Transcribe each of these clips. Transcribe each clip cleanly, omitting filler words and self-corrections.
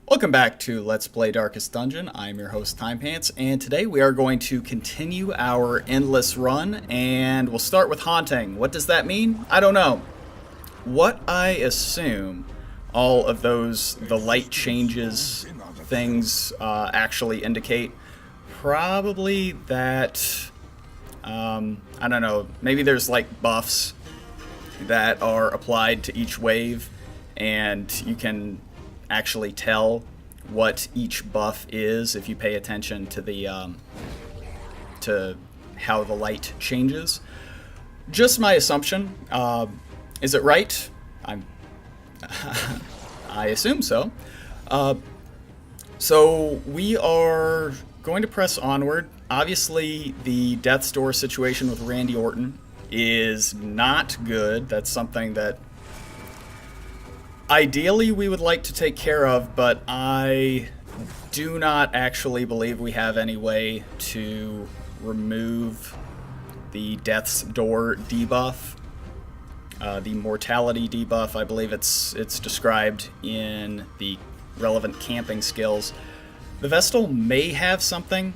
Welcome back to Let's Play Darkest Dungeon. I'm your host, Timepants, and today we are going to continue our endless run, and we'll start with haunting. What does that mean? I don't know. What I assume all of the light changes things actually indicate, probably that, I don't know, maybe there's like buffs that are applied to each wave, and you can actually tell what each buff is if you pay attention to the to how the light changes. Just my assumption. Is it right? I assume so. So we are going to press onward. Obviously, the death's door situation with Randy Orton is not good. That's something that ideally we would like to take care of, but I do not actually believe we have any way to remove the death's door debuff. The mortality debuff, I believe it's described in the relevant camping skills. The Vestal may have something,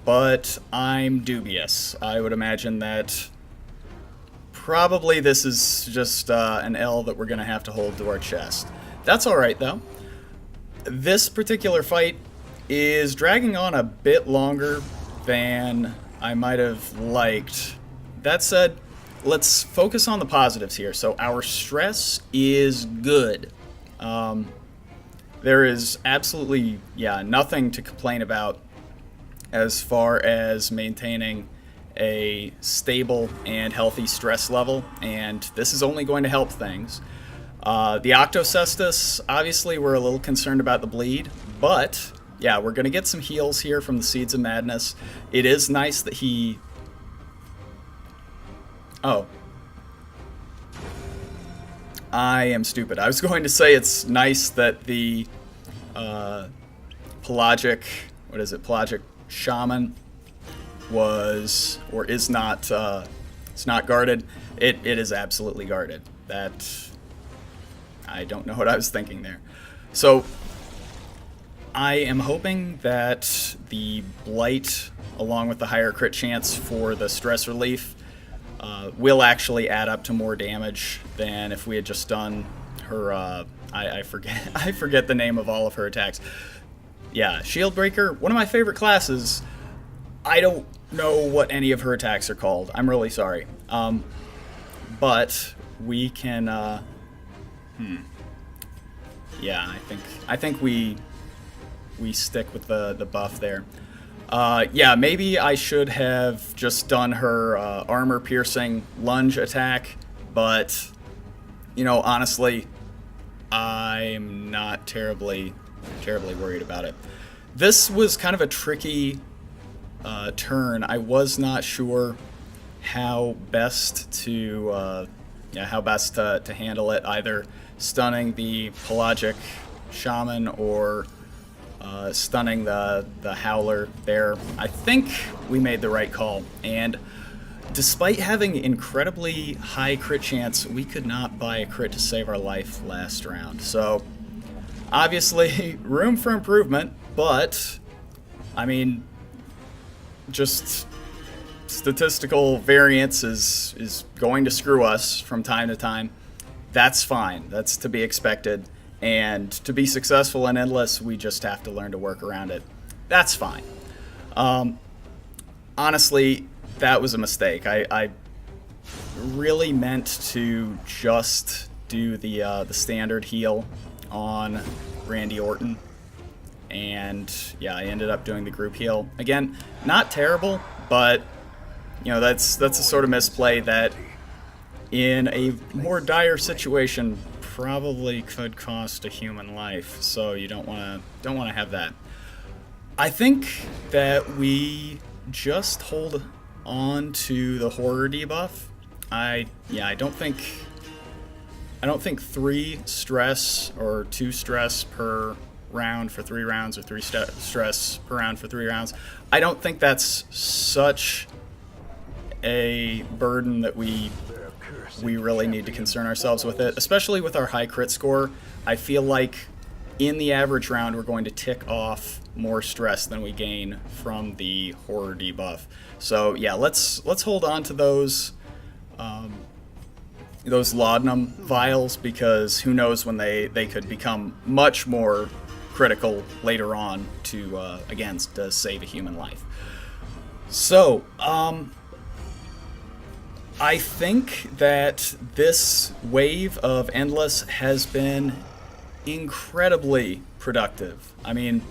but I'm dubious. I would imagine that probably this is just an L that we're going to have to hold to our chest. That's alright, though. This particular fight is dragging on a bit longer than I might have liked. That said, let's focus on the positives here. So our stress is good. There is absolutely, nothing to complain about as far as maintaining a stable and healthy stress level, and this is only going to help things. The Octocestus, obviously we're a little concerned about the bleed, but yeah, we're going to get some heals here from the Seeds of Madness. It is nice that he... Oh. I am stupid. I was going to say it's nice that the pelagic shaman was or is not it's not guarded. It is absolutely guarded. That I don't know what I was thinking there. So I am hoping that the blight, along with the higher crit chance for the stress relief, will actually add up to more damage than if we had just done her I forget the name of all of her attacks. Yeah, Shield Breaker, one of my favorite classes. I don't know what any of her attacks are called. I'm really sorry. But we can yeah, I think we stick with the buff there. Yeah, maybe I should have just done her armor piercing lunge attack, but you know, honestly, I'm not terribly worried about it. This was kind of a tricky turn. I was not sure how best to handle it, either stunning the pelagic shaman or stunning the howler there. I think we made the right call, and despite having incredibly high crit chance, we could not buy a crit to save our life last round. So obviously room for improvement, but I mean, just statistical variance is going to screw us from time to time. That's fine. That's to be expected. And to be successful in Endless, we just have to learn to work around it. That's fine. Honestly, that was a mistake. I really meant to just do the standard heal on Randy Orton. And yeah, I ended up doing the group heal. Again, not terrible, but you know, that's a sort of misplay that in a more dire situation probably could cost a human life. So you don't want to have that. I think that we just hold on to the horror debuff. I don't think 3 stress or 2 stress per round for 3 rounds, or 3 stress per round for 3 rounds. I don't think that's such a burden that we really need to concern ourselves with it, especially with our high crit score. I feel like in the average round, we're going to tick off more stress than we gain from the horror debuff. So yeah, let's hold on to those laudanum vials, because who knows when they could become much more critical later on to again to save a human life. So I think that this wave of Endless has been incredibly productive. I mean,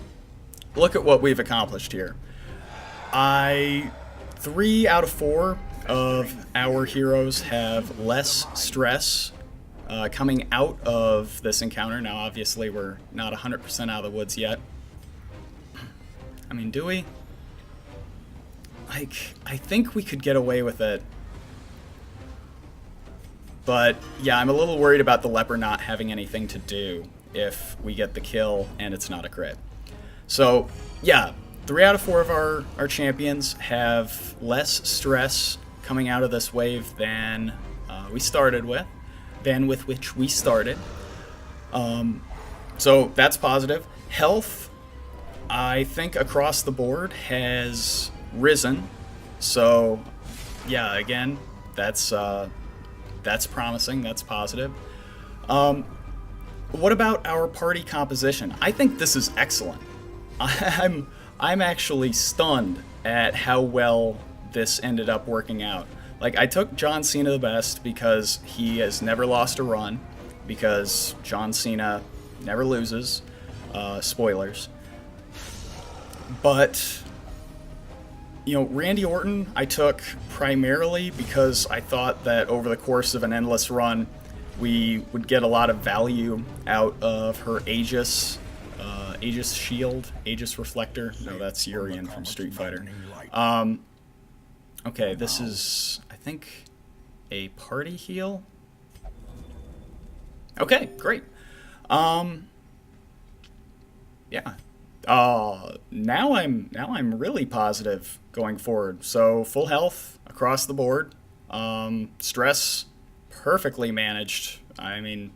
look at what we've accomplished here. 3 out of 4 of our heroes have less stress coming out of this encounter. Now, obviously, we're not 100% out of the woods yet. I mean, do we? Like, I think we could get away with it. But, yeah, I'm a little worried about the leper not having anything to do if we get the kill and it's not a crit. So, yeah, 3 out of 4 of our champions have less stress coming out of this wave than with which we started. So that's positive. Health, I think across the board has risen. So, yeah, again, that's promising. That's positive. What about our party composition? I think this is excellent. I'm actually stunned at how well this ended up working out. Like, I took John Cena the best because he has never lost a run, because John Cena never loses. Spoilers. But, you know, Randy Orton I took primarily because I thought that over the course of an Endless run, we would get a lot of value out of her Aegis shield, Aegis reflector. No, that's Urian from Street Fighter. Okay, this is, I think, a party heal. Okay, great. Yeah. Now I'm really positive going forward. So full health across the board. Stress perfectly managed. I mean,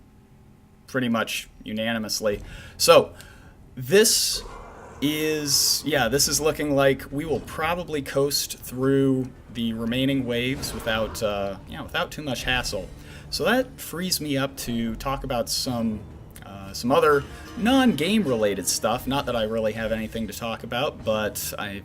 pretty much unanimously. So this is looking like we will probably coast through the remaining waves without too much hassle. So that frees me up to talk about some other non-game related stuff. Not that I really have anything to talk about, but I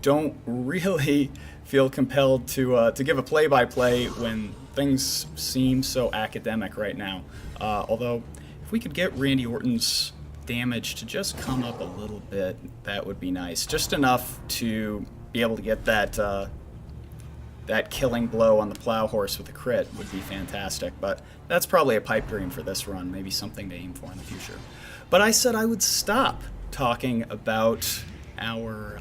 don't really feel compelled to give a play-by-play when things seem so academic right now. Although, if we could get Randy Orton's damage to just come up a little bit, that would be nice. Just enough to be able to get that killing blow on the plow horse with a crit would be fantastic. But that's probably a pipe dream for this run, maybe something to aim for in the future. But I said I would stop talking about our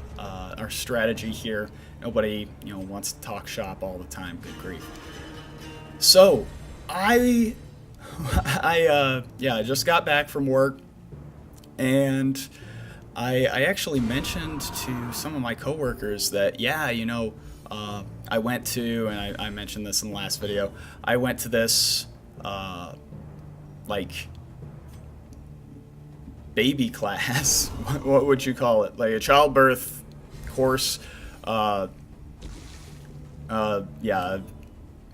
strategy here. Nobody wants to talk shop all the time. Good grief. So I just got back from work. And I actually mentioned to some of my coworkers that, I went to, and I mentioned this in the last video, I went to this, baby class. What would you call it? Like a childbirth course, a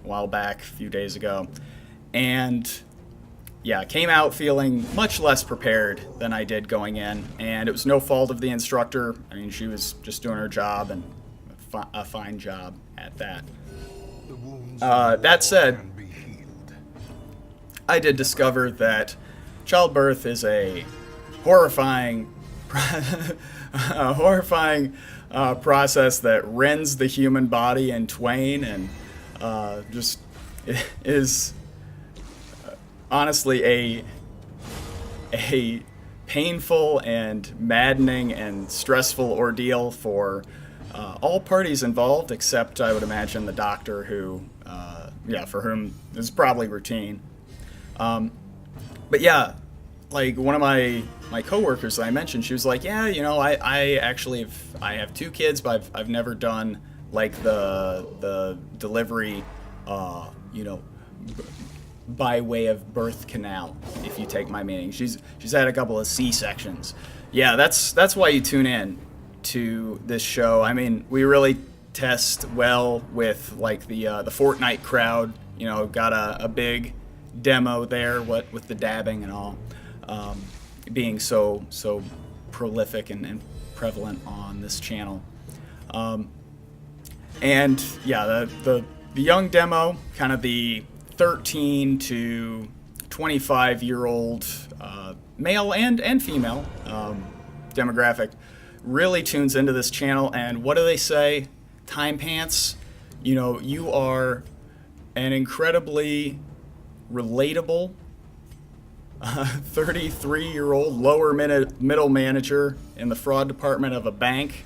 while back, a few days ago. And yeah, came out feeling much less prepared than I did going in, and it was no fault of the instructor. I mean, she was just doing her job, and a fine job at that. That said, I did discover that childbirth is a horrifying process that rends the human body in twain, and just is honestly a painful and maddening and stressful ordeal for all parties involved, except I would imagine the doctor, who for whom this is probably routine. But yeah, like one of my coworkers that I mentioned, she was like, I actually have 2 kids, but I've never done like the delivery by way of birth canal, if you take my meaning. She's had a couple of C-sections. Yeah, that's why you tune in to this show. I mean, we really test well with like the Fortnite crowd. You know, got a big demo there, what with the dabbing and all, being so prolific and prevalent on this channel. And yeah, the young demo, kind of the 13 to 25-year-old male and female demographic really tunes into this channel. And what do they say? Timepants, you know, you are an incredibly relatable 33-year-old lower middle manager in the fraud department of a bank.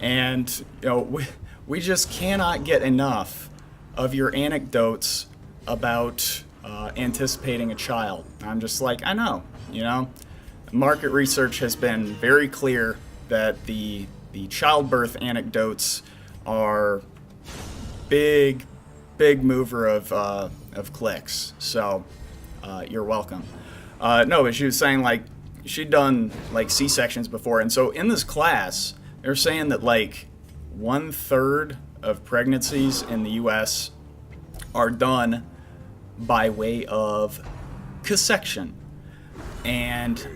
And, you know, we just cannot get enough of your anecdotes about anticipating a child. I'm just like, I know, you know. Market research has been very clear that the childbirth anecdotes are big mover of clicks. So you're welcome. No, but she was saying like she'd done like C-sections before, and so in this class they're saying that like 1/3 of pregnancies in the U.S. are done by way of C-section, and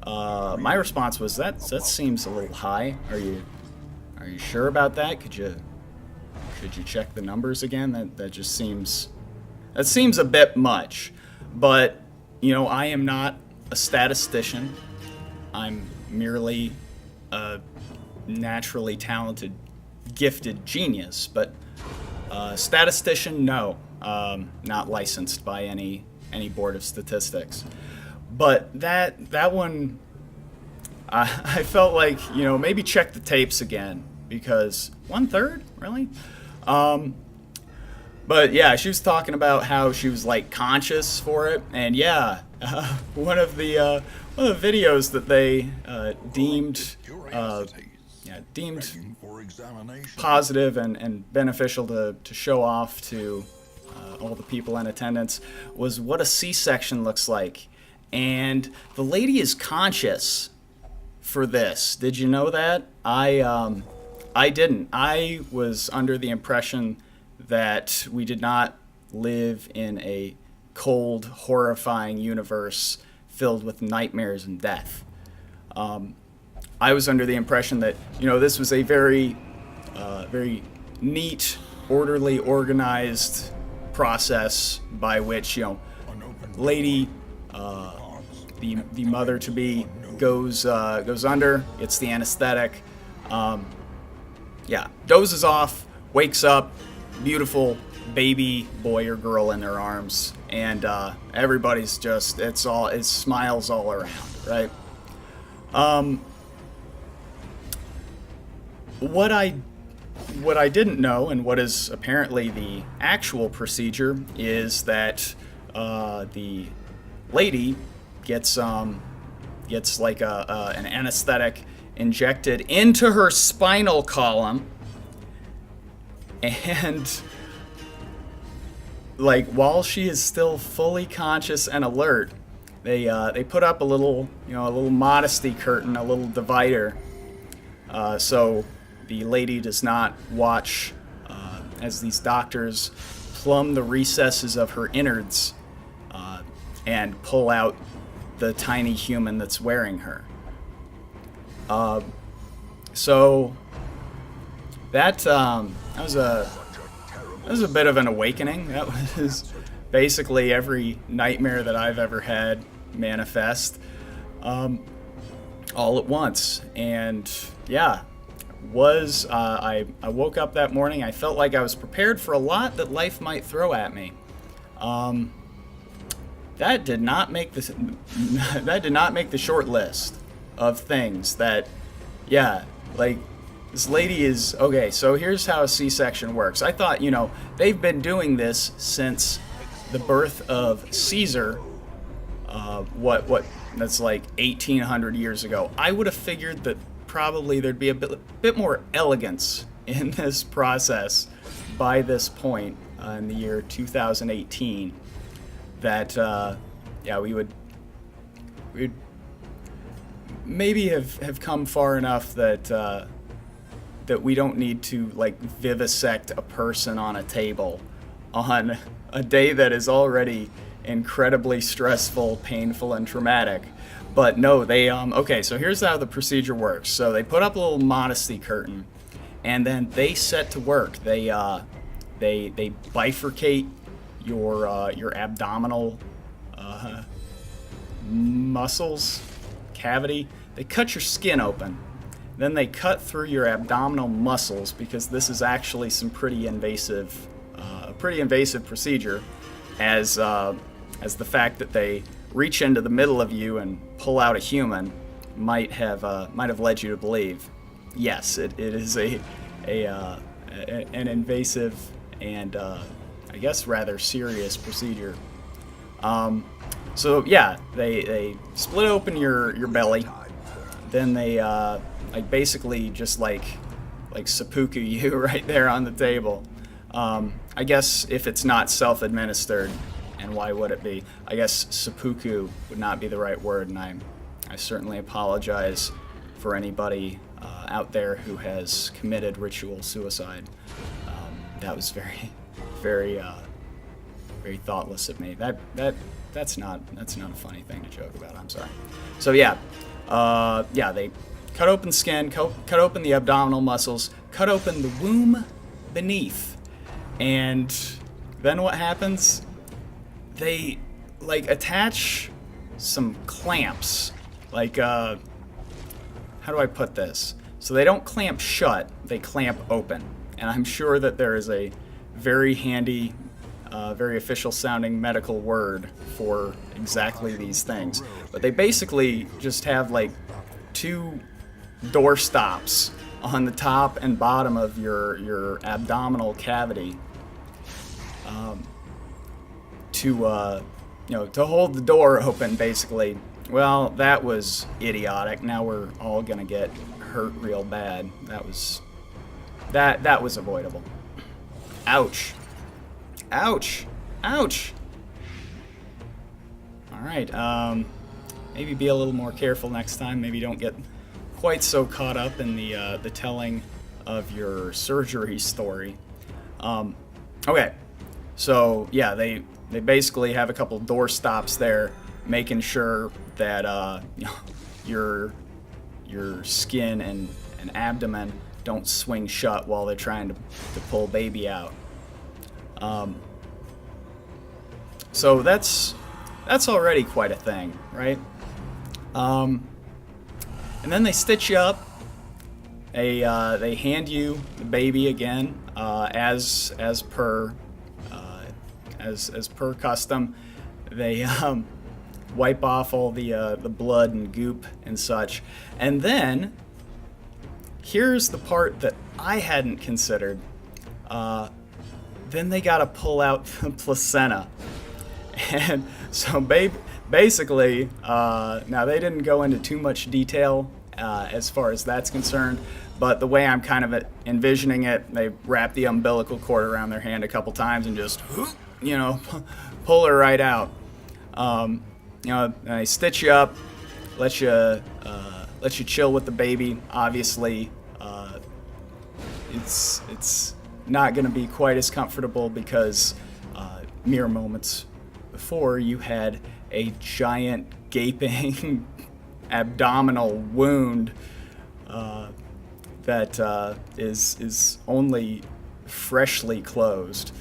my response was that seems a little high. Are you sure about that? Could you check the numbers again? That seems a bit much. But you know, I am not a statistician. I'm merely a naturally talented, gifted genius. But statistician, no, not licensed by any board of statistics. But that one, I felt like, you know, maybe check the tapes again, because 1/3, really? But yeah, she was talking about how she was like conscious for it, and yeah, one of the videos that they deemed positive and beneficial to show off to all the people in attendance was what a C-section looks like. And the lady is conscious for this. Did you know that? I didn't. I was under the impression that we did not live in a cold, horrifying universe filled with nightmares and death. I was under the impression that, you know, this was a very neat, orderly, organized process by which, you know, lady, the mother to be goes under. It's the anesthetic. Dozes off, wakes up, beautiful baby boy or girl in their arms, and everybody's just it's smiles all around, right? What I didn't know, and what is apparently the actual procedure, is that the lady gets like an anesthetic injected into her spinal column, and like while she is still fully conscious and alert, they put up a little modesty curtain, a little divider, so the lady does not watch as these doctors plumb the recesses of her innards and pull out the tiny human that's wearing her. So that was a bit of an awakening. That was basically every nightmare that I've ever had manifest all at once. And yeah, I woke up that morning. I felt like I was prepared for a lot that life might throw at me. That did not make the short list of things that, yeah, like this lady is okay. So here's how a C-section works. I thought, you know, they've been doing this since the birth of Caesar. What that's like 1800 years ago. I would have figured that probably there'd be a bit more elegance in this process by this point in the year 2018. that yeah, we'd maybe have come far enough that that we don't need to like vivisect a person on a table on a day that is already incredibly stressful, painful, and traumatic. But no, they okay, so here's how the procedure works. So they put up a little modesty curtain, and then they set to work. They bifurcate your abdominal muscles cavity. They cut your skin open. Then they cut through your abdominal muscles, because this is actually some pretty invasive procedure, as the fact that they reach into the middle of you and pull out a human might have led you to believe. Yes, it is an invasive and I guess rather serious procedure. So yeah, they split open your belly, then they like basically just like seppuku you right there on the table. I guess if it's not self-administered, and why would it be? I guess seppuku would not be the right word, and I certainly apologize for anybody out there who has committed ritual suicide. That was very, very thoughtless of me. That's not a funny thing to joke about. I'm sorry. So yeah, they cut open skin, cut open the abdominal muscles, cut open the womb beneath, and then what happens? They like attach some clamps. Like how do I put this? So they don't clamp shut, they clamp open. And I'm sure that there is a very handy, very official sounding medical word for exactly these things. But they basically just have like two door stops on the top and bottom of your abdominal cavity to hold the door open, basically. Well, that was idiotic. Now we're all gonna get hurt real bad. That was avoidable. Ouch. Ouch. Ouch. All right. Maybe be a little more careful next time. Maybe don't get quite so caught up in the telling of your surgery story. Okay. So yeah, they basically have a couple door stops there, making sure that your skin and abdomen don't swing shut while they're trying to pull baby out. So that's already quite a thing, right? And then they stitch you up. They hand you the baby again, as per custom. They wipe off all the blood and goop and such, and then here's the part that I hadn't considered. Then they gotta pull out the placenta, and so basically, now they didn't go into too much detail as far as that's concerned, but the way I'm kind of envisioning it, they wrap the umbilical cord around their hand a couple times and just, pull her right out. They stitch you up, let you chill with the baby. Obviously, it's not going to be quite as comfortable because mere moments before you had a giant gaping abdominal wound that is only freshly closed.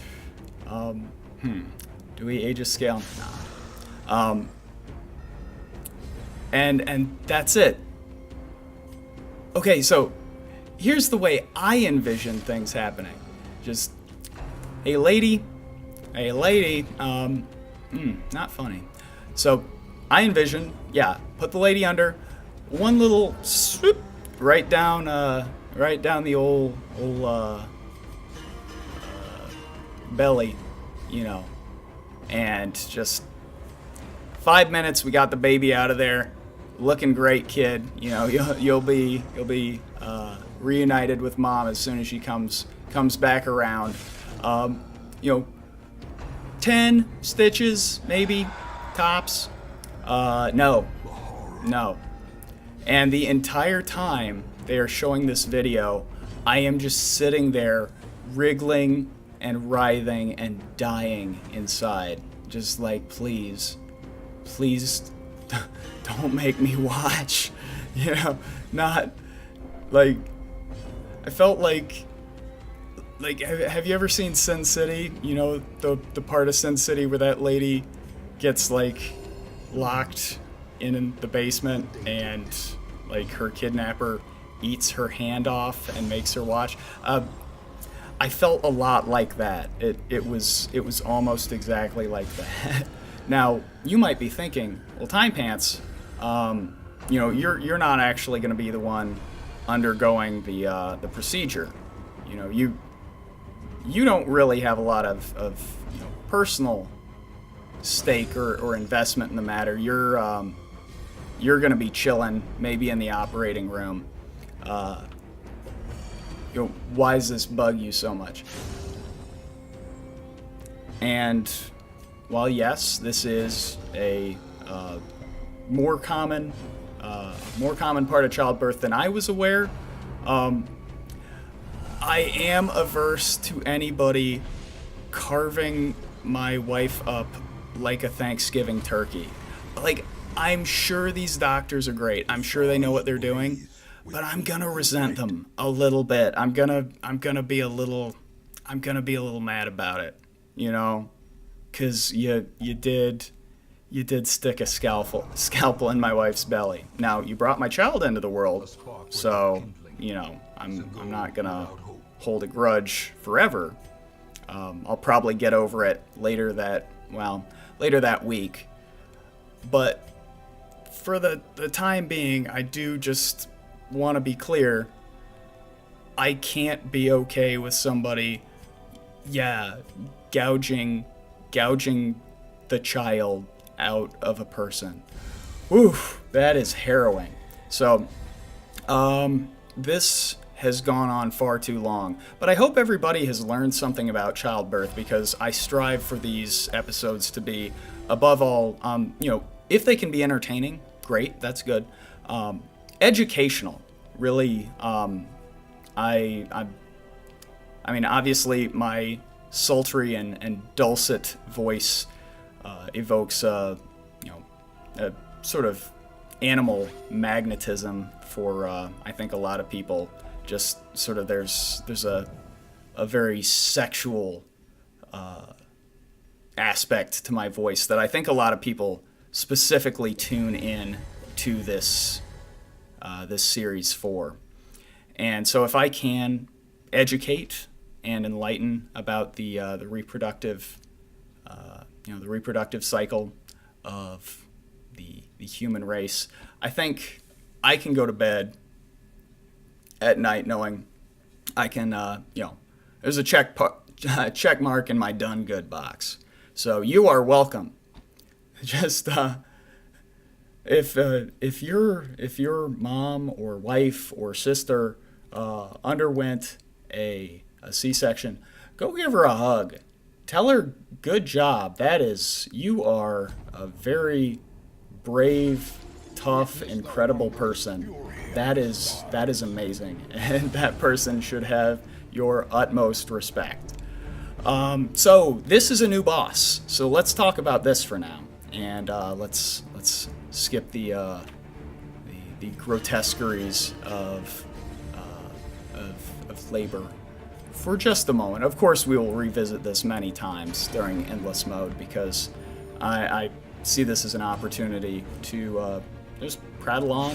Do we age a scale? No. And that's it. Okay, so here's the way I envision things happening. Just, hey lady, not funny. So I envision, put the lady under, one little swoop right down the old belly, and just 5 minutes, we got the baby out of there, looking great, kid. You'll be reunited with mom as soon as she comes back around. 10 stitches, maybe, tops. No. And the entire time they are showing this video, I am just sitting there wriggling and writhing and dying inside. Just like, please don't make me watch. You know, not like, I felt like have you ever seen Sin City? You know, the part of Sin City where that lady gets like locked in the basement and like her kidnapper eats her hand off and makes her watch. I felt a lot like that. It was almost exactly like that. Now you might be thinking, well, Timepants, you know, you're not actually going to be the one undergoing the procedure. You know, you don't really have a lot of you know, personal stake or investment in the matter. You're going to be chilling, maybe in the operating room. You know, why does this bug you so much? And while yes, this is a more common part of childbirth than I was aware, I am averse to anybody carving my wife up like a Thanksgiving turkey. Like, I'm sure these doctors are great. I'm sure they know what they're doing, but I'm gonna resent them a little bit. I'm gonna be a little mad about it, you know, 'cause you did stick a scalpel in my wife's belly. Now, you brought my child into the world, so, you know, I'm not gonna hold a grudge forever. I'll probably get over it later that week. But for the time being, I do just want to be clear. I can't be okay with somebody, gouging the child out of a person. Oof, that is harrowing. So, this has gone on far too long, but I hope everybody has learned something about childbirth, because I strive for these episodes to be, above all, you know, if they can be entertaining, great, that's good. Educational, really. I mean, obviously, my sultry and dulcet voice evokes, you know, a sort of animal magnetism for, I think, a lot of people. Just sort of there's a very sexual aspect to my voice that I think a lot of people specifically tune in to this series for. And so if I can educate and enlighten about the reproductive the reproductive cycle of the human race, I think I can go to bed at night knowing I can, there's a check mark in my done good box. So you are welcome. Just if your mom or wife or sister underwent a C-section, go give her a hug. Tell her good job. You are a very brave, tough, incredible person. That is amazing, and that person should have your utmost respect. So this is a new boss. So let's talk about this for now, and let's skip the grotesqueries of labor for just a moment. Of course, we will revisit this many times during Endless Mode, because I see this as an opportunity to just prattle on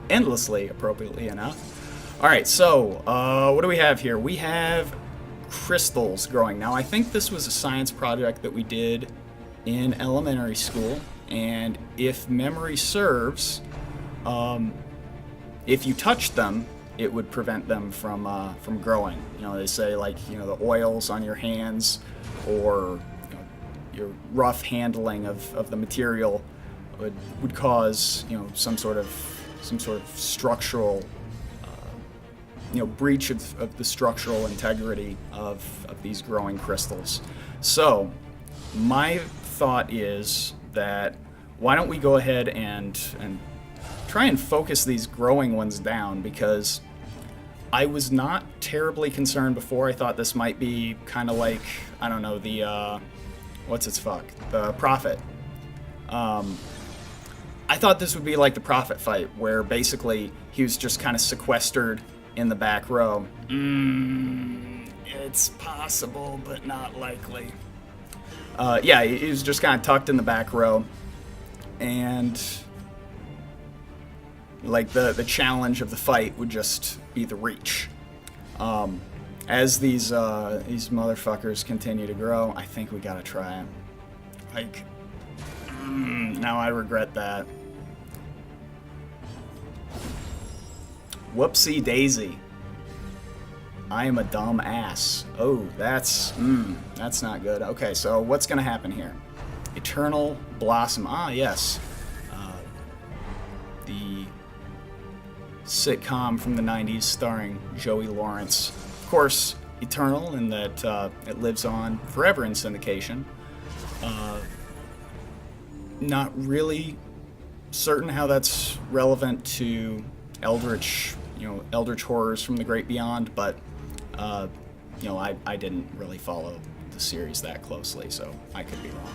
endlessly, appropriately enough. All right, so what do we have here? We have crystals growing. Now, I think this was a science project that we did in elementary school, and if memory serves, if you touched them, it would prevent them from growing. You know, they say, like, you know, the oils on your hands, or you know, your rough handling of the material would cause, you know, some sort of structural breach of the structural integrity of these growing crystals. So my thought is that why don't we go ahead and try and focus these growing ones down, because I was not terribly concerned before. I thought this might be kind of like, I don't know, the the Prophet. I thought this would be like the Prophet fight, where basically he was just kind of sequestered in the back row. It's possible, but not likely. Yeah, he was just kind of tucked in the back row, and like the challenge of the fight would just be the reach. As these motherfuckers continue to grow, I think we gotta try it. Like, now I regret that. Whoopsie daisy. I am a dumb ass. Oh, that's not good. Okay, so what's gonna happen here? Eternal Blossom. Ah, yes. The sitcom from the 90s starring Joey Lawrence. Of course, eternal in that it lives on forever in syndication. Not really certain how that's relevant to eldritch horrors from the great beyond, but I didn't really follow the series that closely, so I could be wrong.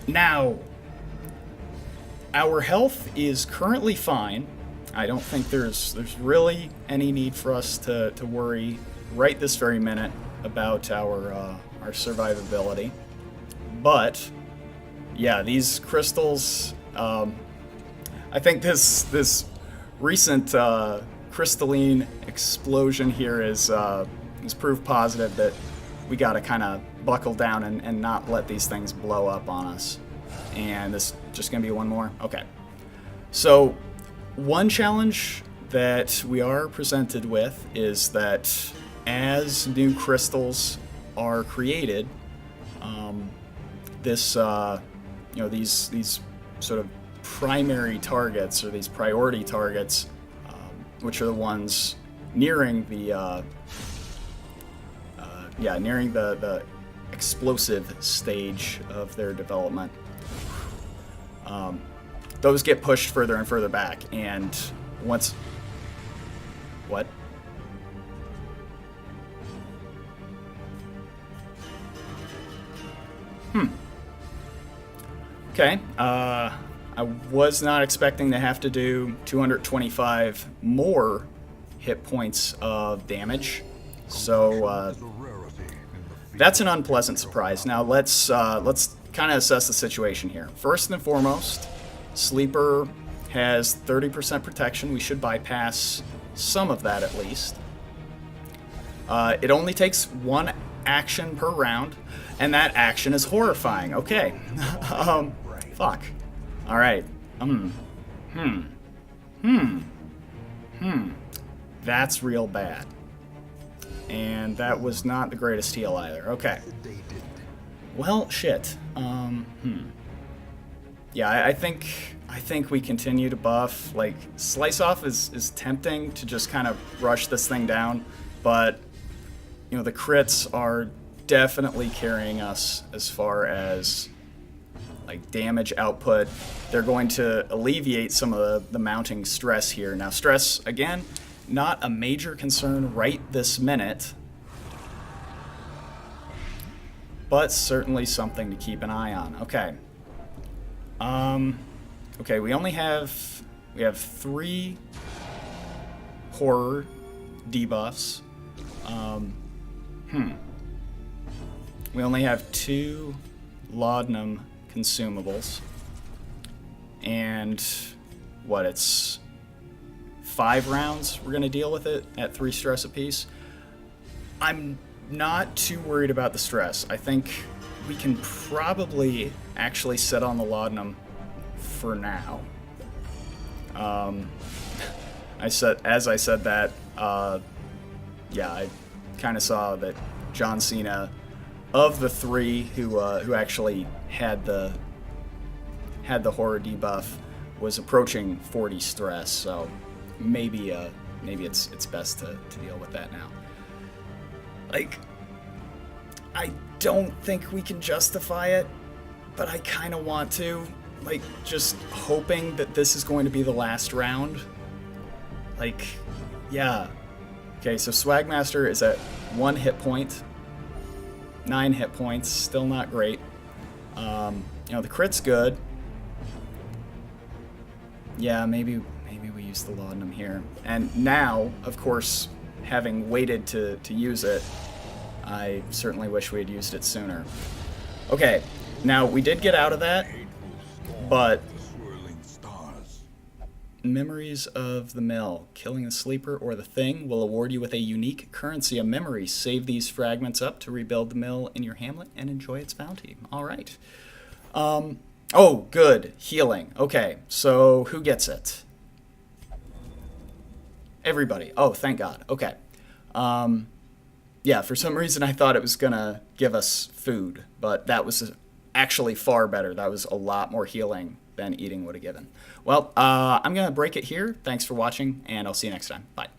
Now, our health is currently fine. I don't think there's really any need for us to worry right this very minute about our survivability. But yeah, these crystals. I think this recent crystalline explosion here is proof positive that we got to kind of buckle down and not let these things blow up on us. And this just gonna be one more. Okay. So one challenge that we are presented with is that as new crystals are created, these sort of primary targets, or these priority targets, which are the ones nearing the explosive stage of their development. Those get pushed further and further back, and once... What? Okay, I was not expecting to have to do 225 more hit points of damage, so that's an unpleasant surprise. Now let's kind of assess the situation here. First and foremost, Sleeper has 30% protection. We should bypass some of that at least. It only takes one action per round, and that action is horrifying. Okay. Fuck. All right. That's real bad. And that was not the greatest heal either. Okay. Well, shit. Yeah, I think we continue to buff. Like, Slice Off is tempting to just kind of rush this thing down, but the crits are definitely carrying us as far as like damage output. They're going to alleviate some of the mounting stress here. Now, stress, again, not a major concern right this minute, but certainly something to keep an eye on. Okay. Okay, we have 3 horror debuffs. We only have 2 laudanum consumables. And it's 5 rounds we're going to deal with it at 3 stress apiece. I'm not too worried about the stress. I think we can probably actually sit on the laudanum for now. As I said that, yeah, I kind of saw that John Cena, of the 3 who actually had the horror debuff, was approaching 40 stress, so maybe maybe it's best to deal with that now. Like, I don't think we can justify it, but I kind of want to. Like, just hoping that this is going to be the last round. Like, yeah. Okay, so Swagmaster is at 1 hit point. 9 hit points, still not great. You know, the crit's good. Yeah, maybe we use the laudanum here. And now, of course, having waited to use it, I certainly wish we had used it sooner. Okay, now we did get out of that, but Memories of the Mill. Killing the sleeper or the thing will award you with a unique currency, a memory. Save these fragments up to rebuild the mill in your hamlet and enjoy its bounty. All right. Oh, good. Healing. Okay, so who gets it? Everybody. Oh, thank God. Okay. Yeah, for some reason I thought it was going to give us food, but that was actually far better. That was a lot more healing than eating would have given. Well, I'm going to break it here. Thanks for watching, and I'll see you next time. Bye.